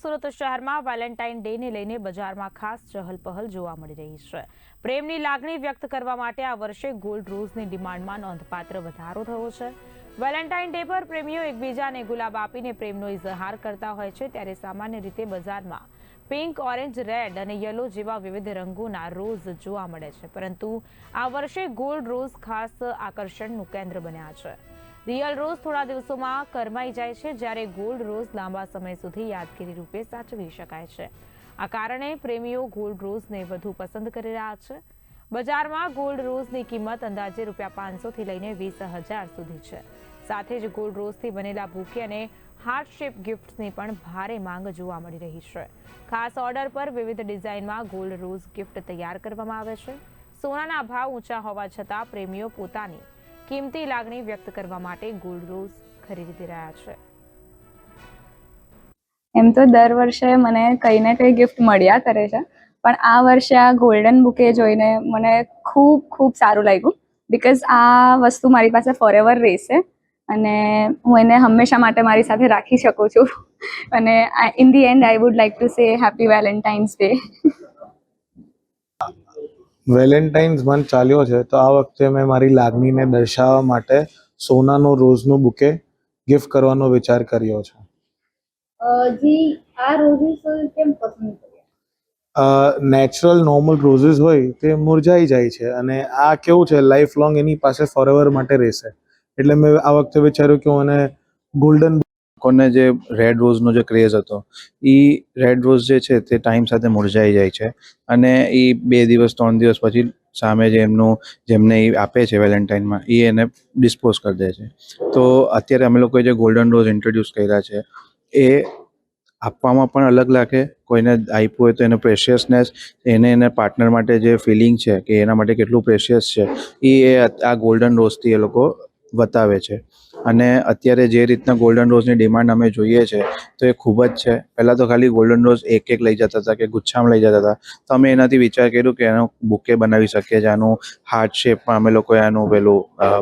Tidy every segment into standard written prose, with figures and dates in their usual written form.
સુરત શહેરમાં Valentine day ને લઈને બજારમાં ખાસ ચહલપહલ જોવા મળી રહી છે। પ્રેમની લાગણી વ્યક્ત કરવા માટે આ વર્ષે ગોલ્ડ રોઝની ડિમાન્ડમાં નોંધપાત્ર વધારો થયો છે। વેલેન્ટાઇન ડે પર પ્રેમીઓ એકબીજાને ગુલાબ આપીને પ્રેમનો ઇઝહાર કરતા હોય છે, ત્યારે સામાન્ય રીતે બજારમાં પિંક, ઓરેન્જ, રેડ અને યલો જેવા વિવિધ રંગોના રોઝ જોવા મળે છે, પરંતુ આ વર્ષે ગોલ્ડ રોઝ ખાસ આકર્ષણનું કેન્દ્ર બન્યા છે। રિયલ રોઝ થોડા દિવસોમાં કરમાઈ જાય છે, જ્યારે ગોલ્ડ રોઝ લાંબા સમય સુધી યાદગીરી રૂપે સાચવી શકાય છે। આ કારણે પ્રેમીઓ ગોલ્ડ રોઝને વધુ પસંદ કરી રહ્યા છે। બજારમાં ગોલ્ડ રોઝની કિંમત અંદાજે ₹500 થી લઈને 20,000 સુધી છે। સાથે જ ગોલ્ડ રોઝથી બનેલા બુકે અને હાર્ટ શેપ ગિફ્ટ્સની પણ ભારે માંગ જોવા મળી રહી છે। ખાસ ઓર્ડર પર વિવિધ ડિઝાઇનમાં ગોલ્ડ રોઝ ગિફ્ટ તૈયાર કરવામાં આવે છે। સોનાના ભાવ ઊંચા હોવા છતાં પ્રેમીઓ પોતાની કિંમતી લાગણી વ્યક્ત કરવા માટે ગોલ્ડ રોઝ ખરીદી રહ્યા છે। એમ તો દર વર્ષે મને કંઈ ને કંઈ ગિફ્ટ મળ્યા કરે છે, પણ આ વર્ષે આ ગોલ્ડન બુકે જોઈને મને ખૂબ સારું લાગ્યું, બીકોઝ આ વસ્તુ મારી પાસે ફોરએવર રહેશે અને હું એને હંમેશા માટે મારી સાથે રાખી શકું છું અને in the and I would like to say happy Valentine's day. Valentine's month ચાલ્યો છે, તો આ વખતે મેં મારી લાગણીને દર્શાવવા માટે સોનાનો રોઝનું બુકે ગિફ્ટ કરવાનો વિચાર કર્યો છે। આ રોઝીસ કેમ પસંદ કર્યા? નેચરલ નોર્મલ રોઝીસ હોય તે મુરઝાઈ જાય છે અને આ કેવું છે, લાઈફ લોંગ એની પાસે ફોરએવર માટે રહેશે, એટલે મેં આ વખતે વિચાર્યું કે હું એને ગોલ્ડન કોને જે રેડ રોઝનો જે ક્રેઝ હતો એ રેડ રોઝ જે છે તે ટાઈમ સાથે મુરઝાઈ જાય છે અને એ 2 દિવસ 3 દિવસ પછી સામે જે જેમને એ આપે છે વેલેન્ટાઇનમાં એ એને ડિસ્પોઝ કરી દે છે। તો અત્યારે અમે લોકોએ જે ગોલ્ડન રોઝ ઇન્ટ્રોડ્યુસ કર્યા છે એ આપવામાં પણ અલગ લાગે, કોઈને આપ્યું હોય તો એનો પ્રેશિયસનેસ, એના પાર્ટનર માટે જે ફિલિંગ છે કે એના માટે કેટલું પ્રેશિયસ છે એ આ ગોલ્ડન રોઝથી એ લોકો બતાવે છે। અને અત્યારે જે રીતના ગોલ્ડન રોઝની ડિમાન્ડ અમે જોઈએ છે તો એ ખૂબ જ છે। પહેલાં તો ખાલી ગોલ્ડન રોઝ એક લઈ જતા હતા કે ગુચ્છામાં લઈ જતા હતા, તો અમે એનાથી વિચાર કર્યું કે એનો બુકે બનાવી શકીએ છીએ। આનું હાર્ટ શેપમાં અમે લોકોએ આનું પેલું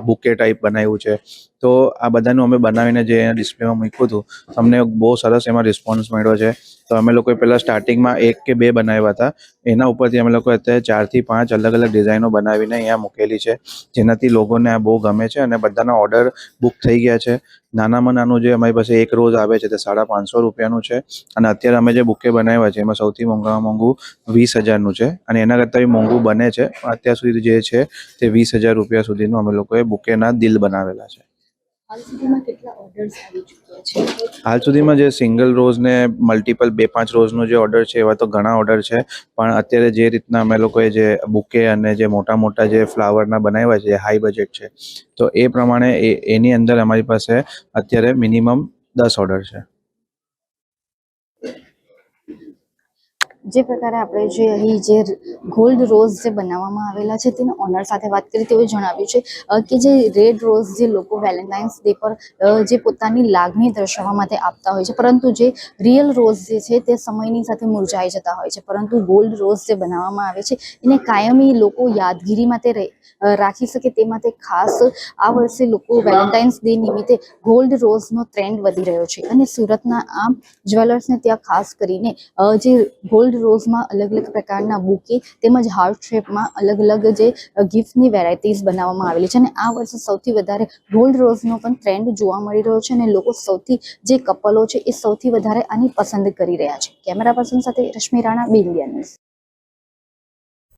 બુકે ટાઈપ બનાવ્યું છે। તો આ બધાનું અમે બનાવીને જે ડિસ્પ્લેમાં મૂક્યું હતું, અમને બહુ સરસ એમાં રિસ્પોન્સ મળ્યો છે। તો અમે લોકોએ પહેલાં સ્ટાર્ટિંગમાં 1 કે 2 બનાવ્યા હતા, એના ઉપરથી અમે લોકોએ અત્યારે 4 થી 5 અલગ અલગ ડિઝાઇનો બનાવીને અહીંયા મૂકેલી છે, જેનાથી લોકોને આ બહુ ગમે છે અને બધાના ઓર્ડર બુક થઈ ગયા છે। નાનામાં નાનું જે અમારી પાસે એક રોઝ આવે છે તે ₹550 છે અને અત્યારે અમે જે બુકે બનાવ્યા છે એમાં સૌથી મોંઘામાં મોંઘું 20,000નું છે અને એના કરતાં બી મોંઘું બને છે। અત્યાર સુધી જે છે તે ₹20,000 સુધીનું અમે લોકોએ બુકેના દિલ બનાવેલા છે। હાલ સુધીમાં કેટલા ઓર્ડર્સ આવી ચૂક્યા છે? હાલ સુધીમાં જે સિંગલ રોઝ ને મલ્ટિપલ 2-5 રોઝનો જે ઓર્ડર છે એવા તો ઘણા ઓર્ડર છે, પણ અત્યારે જે રીતના અમે લોકોએ જે બુકે અને જે મોટા જે ફ્લાવરના બનાવ્યા છે, જે હાઈ બજેટ છે, તો એ પ્રમાણે એની અંદર અમારી પાસે અત્યારે મિનિમમ 10 ઓર્ડર છે। જે પ્રકારે આપણે જે અહીં જે ગોલ્ડ રોઝ જે બનાવવામાં આવેલા છે તેના ઓનર સાથે વાત કરી, તેઓએ જણાવ્યું છે કે જે રેડ રોઝ જે લોકો વેલેન્ટાઇન્સ ડે પર જે પોતાની લાગણી દર્શાવવા માટે આપતા હોય છે, પરંતુ જે રિયલ રોઝ જે છે તે સમયની સાથે મુરઝાઈ જતા હોય છે, પરંતુ ગોલ્ડ રોઝ જે બનાવવામાં આવે છે એને કાયમી લોકો યાદગીરી માટે રાખી શકે તે માટે ખાસ આ વર્ષે લોકો વેલેન્ટાઇન્સ ડે નિમિત્તે ગોલ્ડ રોઝનો ટ્રેન્ડ વધી રહ્યો છે અને સુરતના આ જ્વેલર્સને ત્યાં ખાસ કરીને જે ગોલ્ડ રોઝમાં અલગ અલગ પ્રકારના બુકે તેમજ હાર્ટ શેપમાં અલગ અલગ જે ગિફ્ટની વેરાયટીઝ બનાવવામાં આવેલી છે અને આ વર્ષે સૌથી વધારે ગોલ્ડ રોઝનો પણ ટ્રેન્ડ જોવા મળી રહ્યો છે અને લોકો સૌથી જે કપલો છે એ સૌથી વધારે આની પસંદ કરી રહ્યા છે। કેમેરા પર્સન સાથે Rashmi Rana, BIN India news.